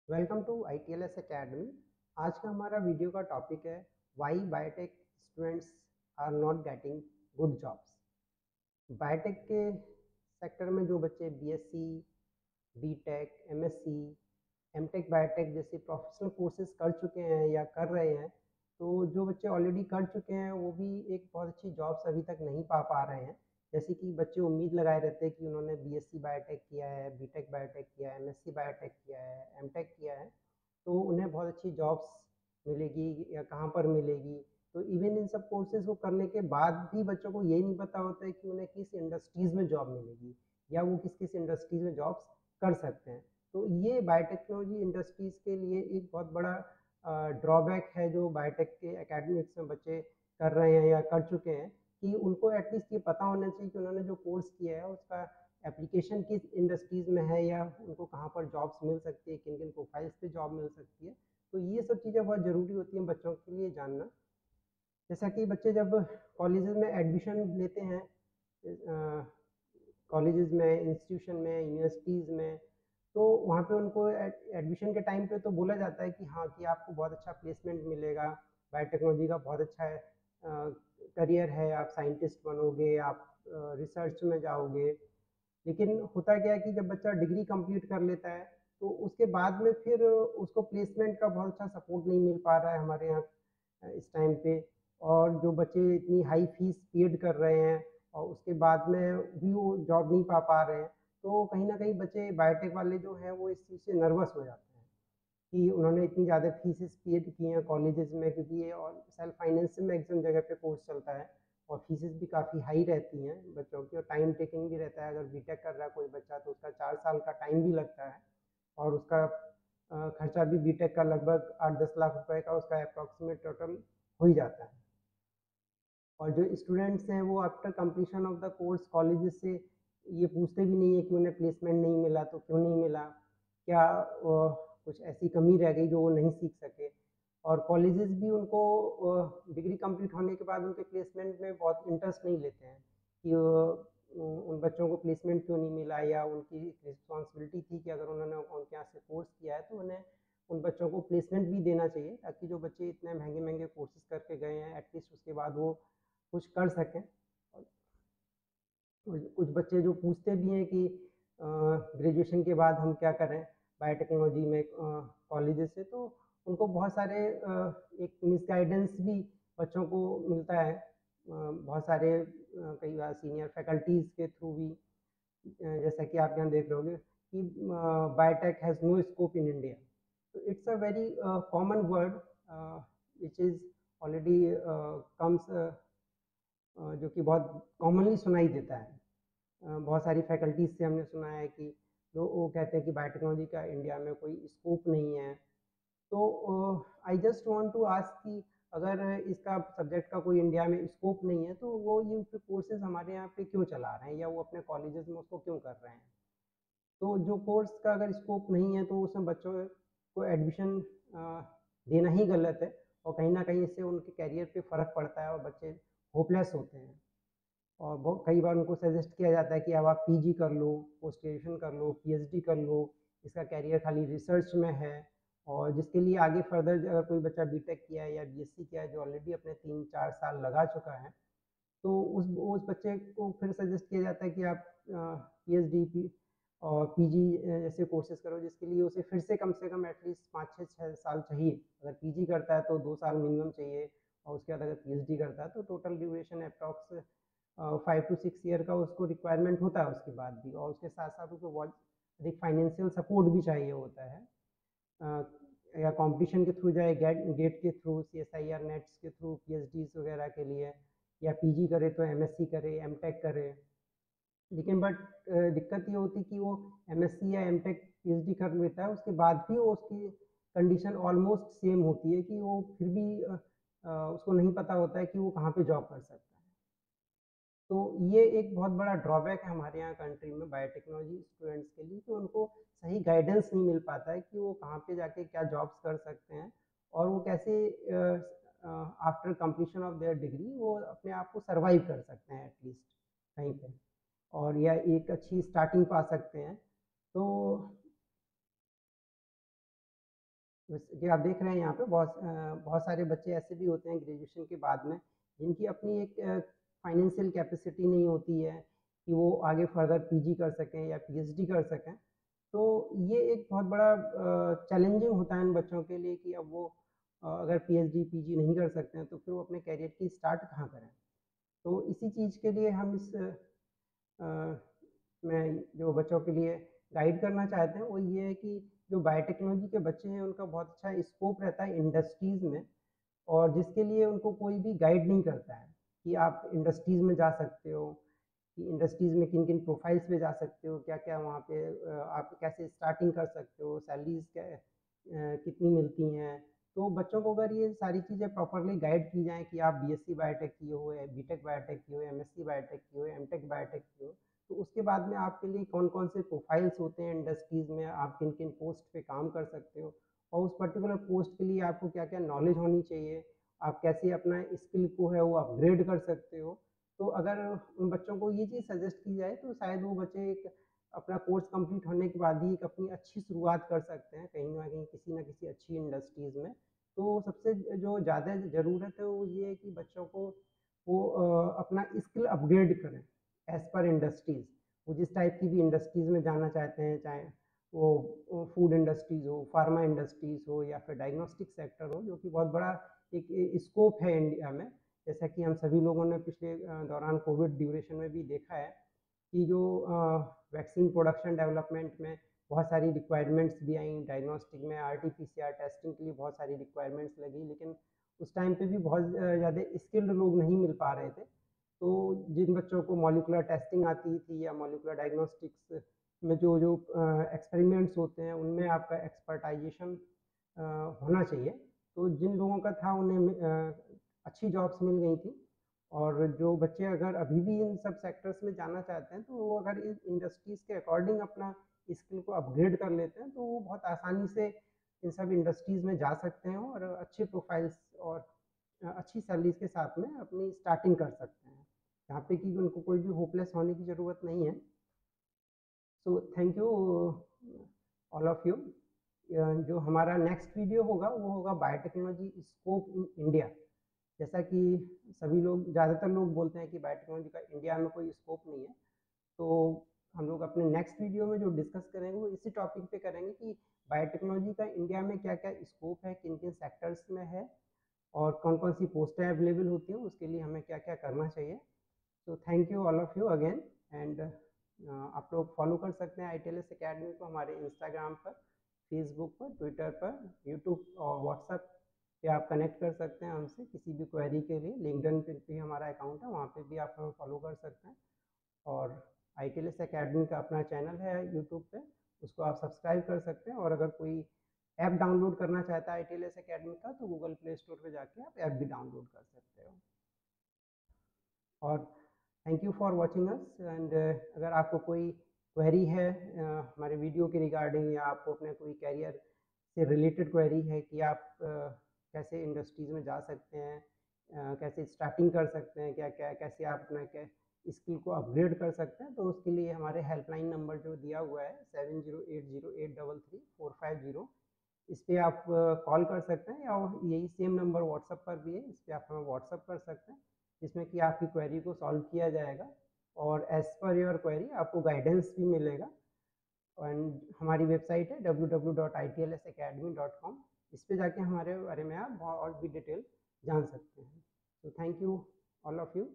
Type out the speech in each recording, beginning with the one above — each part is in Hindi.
Welcome to ITLS academy. आज का हमारा वीडियो का टॉपिक है why biotech students are not getting good jobs. Biotech के सेक्टर में जो बच्चे BSc, BTech, MSc, MTech biotech जैसे प्रोफेशनल कोर्सेज कर चुके हैं या कर रहे हैं, तो जो बच्चे ऑलरेडी कर चुके हैं वो भी एक बहुत अच्छी जॉब्स अभी तक नहीं पा रहे हैं। जैसे कि बच्चे उम्मीद लगाए रहते हैं कि उन्होंने बीएससी बायोटेक किया है, बीटेक बायोटेक किया है, एमएससी बायोटेक किया है, एमटेक किया है, तो उन्हें बहुत अच्छी जॉब्स मिलेगी या कहाँ पर मिलेगी। तो इवन इन सब कोर्सेज को करने के बाद भी बच्चों को यही नहीं पता होता है कि उन्हें किस इंडस्ट्रीज़ में जॉब मिलेगी या वो किस किस इंडस्ट्रीज़ में जॉब्स कर सकते हैं। तो ये बायोटेक्नोलॉजी इंडस्ट्रीज़ के लिए एक बहुत बड़ा ड्रॉबैक है जो बायोटेक के एकेडमिक्स में बच्चे कर रहे हैं या कर चुके हैं, कि उनको एटलीस्ट ये पता होना चाहिए कि उन्होंने जो कोर्स किया है उसका एप्लीकेशन किस इंडस्ट्रीज़ में है या उनको कहाँ पर जॉब्स मिल सकती है, किन किन प्रोफाइल्स पे जॉब मिल सकती है। तो ये सब चीज़ें बहुत ज़रूरी होती हैं बच्चों के लिए जानना। जैसा कि बच्चे जब कॉलेजेस में एडमिशन लेते हैं, कॉलेजेस में, इंस्टीट्यूशन में, यूनिवर्सिटीज़ में, तो वहाँ पे उनको एडमिशन के टाइम पे तो बोला जाता है कि हाँ, कि आपको बहुत अच्छा प्लेसमेंट मिलेगा, बायोटेक्नोलॉजी का बहुत अच्छा करियर है, आप साइंटिस्ट बनोगे, आप रिसर्च में जाओगे। लेकिन होता क्या है कि जब बच्चा डिग्री कंप्लीट कर लेता है, तो उसके बाद में फिर उसको प्लेसमेंट का बहुत अच्छा सपोर्ट नहीं मिल पा रहा है हमारे यहाँ इस टाइम पे। और जो बच्चे इतनी हाई फीस पेड कर रहे हैं और उसके बाद में भी वो जॉब नहीं पा रहे हैं, तो कहीं ना कहीं बच्चे बायोटेक वाले जो हैं वो इस चीज़ से नर्वस हो जाते हैं कि उन्होंने इतनी ज़्यादा फीसेस पेड की हैं कॉलेजेस में, क्योंकि ये और सेल्फ फाइनेंस में मैक्सिमम जगह पे कोर्स चलता है और फीसेस भी काफ़ी हाई रहती हैं बच्चों की, और टाइम टेकिंग भी रहता है। अगर बीटेक कर रहा है कोई बच्चा तो उसका 4 साल का टाइम भी लगता है और उसका खर्चा भी बीटेक का लगभग 8-10 लाख रुपए का उसका अप्रॉक्सीमेट टोटल हो ही जाता है। और जो स्टूडेंट्स हैं वो after completion of the course colleges से ये पूछते भी नहीं है कि उन्हें प्लेसमेंट नहीं मिला तो क्यों नहीं मिला, क्या कुछ ऐसी कमी रह गई जो वो नहीं सीख सके। और कॉलेजेस भी उनको डिग्री कंप्लीट होने के बाद उनके प्लेसमेंट में बहुत इंटरेस्ट नहीं लेते हैं कि उन बच्चों को प्लेसमेंट क्यों नहीं मिला, या उनकी रिस्पॉन्सिबिलिटी थी कि अगर उन्होंने उनके यहाँ से कोर्स किया है तो उन्हें उन बच्चों को प्लेसमेंट भी देना चाहिए, ताकि जो बच्चे इतने महंगे महंगे कोर्सेज करके गए हैं एटलीस्ट उसके बाद वो कुछ कर सकें। कुछ बच्चे जो पूछते भी हैं कि ग्रेजुएशन के बाद हम क्या करें बायोटेक्नोलॉजी में कॉलेजेस से, तो उनको बहुत सारे एक मिसगाइडेंस भी बच्चों को मिलता है, बहुत सारे कई बार सीनियर फैकल्टीज़ के थ्रू भी। जैसा कि आप यहाँ देख रहे होगे कि biotech has no scope in India. तो it's a very common word which is already comes, जो कि बहुत कॉमनली सुनाई देता है। बहुत सारी फैकल्टीज़ से हमने सुना है कि जो वो कहते हैं कि बायोटेक्नोलॉजी का इंडिया में कोई स्कोप नहीं है। तो I just want to ask कि अगर इसका सब्जेक्ट का कोई इंडिया में स्कोप नहीं है तो वो ये कोर्सेज हमारे यहाँ पे क्यों चला रहे हैं या वो अपने कॉलेजेस में उसको क्यों कर रहे हैं। तो जो कोर्स का अगर स्कोप नहीं है तो उसमें बच्चों को एडमिशन देना ही गलत है, और कहीं ना कहीं इससे उनके कैरियर पे फ़र्क पड़ता है और बच्चे होपलेस होते हैं। और बहुत कई बार उनको सजेस्ट किया जाता है कि अब आप पीजी कर लो, पोस्ट ग्रेजुएशन कर लो, पीएचडी कर लो, इसका कैरियर खाली रिसर्च में है। और जिसके लिए आगे फर्दर अगर कोई बच्चा बीटेक किया है या बीएससी किया है जो ऑलरेडी अपने 3-4 साल लगा चुका है, तो उस बच्चे को फिर सजेस्ट किया जाता है कि आप पीएचडी और पीजी जैसे कोर्सेज करो, जिसके लिए उसे फिर से कम एटलीस्ट 5-6 साल चाहिए। अगर पीजी करता है तो 2 साल मिनिमम चाहिए, और उसके बाद अगर पीएचडी करता है तो total duration approx 5 to 6 year का उसको रिक्वायरमेंट होता है उसके बाद भी। और उसके साथ साथ उसको बहुत अधिक फाइनेंशियल सपोर्ट भी चाहिए होता है, या कंपटीशन के थ्रू जाए, गेट गेट के थ्रू, सीएसआईआर नेट्स के थ्रू पीएचडीज वगैरह के लिए, या पीजी करे तो एमएससी करे, एमटेक करे। लेकिन बट दिक्कत ये होती कि वो एमएससी या एमटेक पीएचडी कर लेता है, उसके बाद भी वो उसकी कंडीशन ऑलमोस्ट सेम होती है कि वो फिर भी उसको नहीं पता होता है कि वो कहाँ पे जॉब कर सकता है। तो ये एक बहुत बड़ा ड्रॉबैक है हमारे यहाँ कंट्री में बायोटेक्नोलॉजी स्टूडेंट्स के लिए, कि उनको सही गाइडेंस नहीं मिल पाता है कि वो कहाँ पे जाके क्या जॉब्स कर सकते हैं, और वो कैसे after completion of their degree वो अपने आप को सरवाइव कर सकते हैं एटलीस्ट कहीं पे, और या एक अच्छी स्टार्टिंग पा सकते हैं। तो जैसे कि आप देख रहे हैं यहाँ पे बहुत सारे बच्चे ऐसे भी होते हैं ग्रेजुएशन के बाद में, जिनकी अपनी एक फाइनेंशियल कैपेसिटी नहीं होती है कि वो आगे फर्दर पीजी कर सकें या पीएचडी कर सकें। तो ये एक बहुत बड़ा चैलेंजिंग होता है इन बच्चों के लिए कि अब वो अगर पीएचडी पीजी नहीं कर सकते हैं तो फिर वो अपने करियर की स्टार्ट कहाँ करें। तो इसी चीज़ के लिए हम इस में जो बच्चों के लिए गाइड करना चाहते हैं वो ये है कि जो बायोटेक्नोलॉजी के बच्चे हैं उनका बहुत अच्छा स्कोप रहता है इंडस्ट्रीज़ में, और जिसके लिए उनको कोई भी गाइड नहीं करता है कि आप इंडस्ट्रीज़ में जा सकते हो, कि इंडस्ट्रीज़ में किन किन प्रोफाइल्स पे जा सकते हो, क्या क्या वहाँ पे आप कैसे स्टार्टिंग कर सकते हो, सैलरीज क्या कितनी मिलती हैं। तो बच्चों को अगर ये सारी चीज़ें प्रॉपरली गाइड की जाएँ कि आप बीएससी बायोटेक किए हो या बीटेक बायोटेक किए हो, एमएससी बायोटेक किए हो, एमटेक बायोटेक किए हो, तो उसके बाद में आपके लिए कौन कौन से प्रोफाइल्स होते हैं इंडस्ट्रीज़ में, आप किन किन पोस्ट पे काम कर सकते हो, और उस पर्टिकुलर पोस्ट के लिए आपको क्या क्या नॉलेज होनी चाहिए, आप कैसे अपना स्किल को है वो अपग्रेड कर सकते हो। तो अगर उन बच्चों को ये चीज़ सजेस्ट की जाए तो शायद वो बच्चे एक अपना कोर्स कंप्लीट होने के बाद ही एक अपनी अच्छी शुरुआत कर सकते हैं कहीं ना कहीं किसी न किसी अच्छी इंडस्ट्रीज़ में। तो सबसे जो ज़्यादा ज़रूरत है वो ये है कि बच्चों को वो अपना स्किल अपग्रेड करें एज़ पर इंडस्ट्रीज़। वो जिस टाइप की भी इंडस्ट्रीज़ में जाना चाहते हैं, चाहे वो फूड इंडस्ट्रीज़ हो, फार्मा इंडस्ट्रीज़ हो या फिर डायग्नोस्टिक सेक्टर हो, जो कि बहुत बड़ा एक स्कोप है इंडिया में। जैसा कि हम सभी लोगों ने पिछले दौरान कोविड ड्यूरेशन में भी देखा है कि जो वैक्सीन प्रोडक्शन डेवलपमेंट में बहुत सारी रिक्वायरमेंट्स भी आई, डायग्नोस्टिक में आरटीपीसीआर टेस्टिंग के लिए बहुत सारी रिक्वायरमेंट्स लगी, लेकिन उस टाइम पे भी बहुत ज़्यादा स्किल्ड लोग नहीं मिल पा रहे थे। तो जिन बच्चों को मॉलिकुलर टेस्टिंग आती थी या मॉलिकुलर डायग्नोस्टिक्स में जो जो एक्सपेरिमेंट्स होते हैं उनमें आपका एक्सपर्टाइजेशन होना चाहिए, तो जिन लोगों का था उन्हें अच्छी जॉब्स मिल गई थी। और जो बच्चे अगर अभी भी इन सब सेक्टर्स में जाना चाहते हैं तो वो अगर इन इंडस्ट्रीज़ के अकॉर्डिंग अपना स्किल को अपग्रेड कर लेते हैं तो वो बहुत आसानी से इन सब इंडस्ट्रीज़ में जा सकते हैं और अच्छे प्रोफाइल्स और अच्छी सैलरीज के साथ में अपनी स्टार्टिंग कर सकते हैं, यहाँ पे कि उनको कोई भी होपलेस होने की ज़रूरत नहीं है। So thank you all of you. जो हमारा नेक्स्ट वीडियो होगा वो होगा बायोटेक्नोलॉजी स्कोप इन इंडिया। जैसा कि सभी लोग ज़्यादातर लोग बोलते हैं कि बायोटेक्नोलॉजी का इंडिया में कोई स्कोप नहीं है, तो हम लोग अपने नेक्स्ट वीडियो में जो डिस्कस करेंगे वो इसी टॉपिक पे करेंगे कि बायोटेक्नोलॉजी का इंडिया में क्या क्या स्कोप है, किन किन सेक्टर्स में है, और कौन कौन सी पोस्टें अवेलेबल होती हैं, उसके लिए हमें क्या क्या करना चाहिए। तो thank you all of you again. And आप लोग फॉलो कर सकते हैं ITLS अकेडमी को हमारे इंस्टाग्राम पर, फेसबुक पर, ट्विटर पर, यूट्यूब और व्हाट्सएप पे आप कनेक्ट कर सकते हैं हमसे किसी भी क्वेरी के लिए। लिंक्डइन पे भी हमारा अकाउंट है, वहाँ पे भी आप हमें फॉलो कर सकते हैं। और ITLS अकेडमी का अपना चैनल है यूट्यूब पे, उसको आप सब्सक्राइब कर सकते हैं। और अगर कोई ऐप डाउनलोड करना चाहता है ITLS अकेडमी का तो गूगल प्ले स्टोर पे जाके आप ऐप भी डाउनलोड कर सकते हो। और thank you for watching us. And अगर आपको कोई क्वेरी है हमारे वीडियो के रिगार्डिंग, या आपको अपने कोई कैरियर से रिलेटेड क्वेरी है कि आप कैसे इंडस्ट्रीज़ में जा सकते हैं, कैसे स्टार्टिंग कर सकते हैं, क्या क्या कैसे आप अपना क्या स्किल को अपग्रेड कर सकते हैं, तो उसके लिए हमारे हेल्पलाइन नंबर जो दिया हुआ है 7080833450, इस पर आप कॉल कर सकते हैं, या यही सेम नंबर व्हाट्सएप पर भी है, इस पर आप हमें व्हाट्सएप कर सकते हैं, जिसमें कि आपकी क्वेरी को सॉल्व किया जाएगा और एज पर योर क्वेरी आपको गाइडेंस भी मिलेगा। एंड हमारी वेबसाइट है www.itlsacademy.com, इस पे जाके हमारे बारे में आप और भी डिटेल जान सकते हैं। तो thank you all of you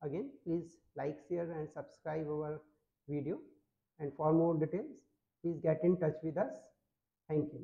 again. Please like share and subscribe our video, and for more details please get in touch with us. Thank you.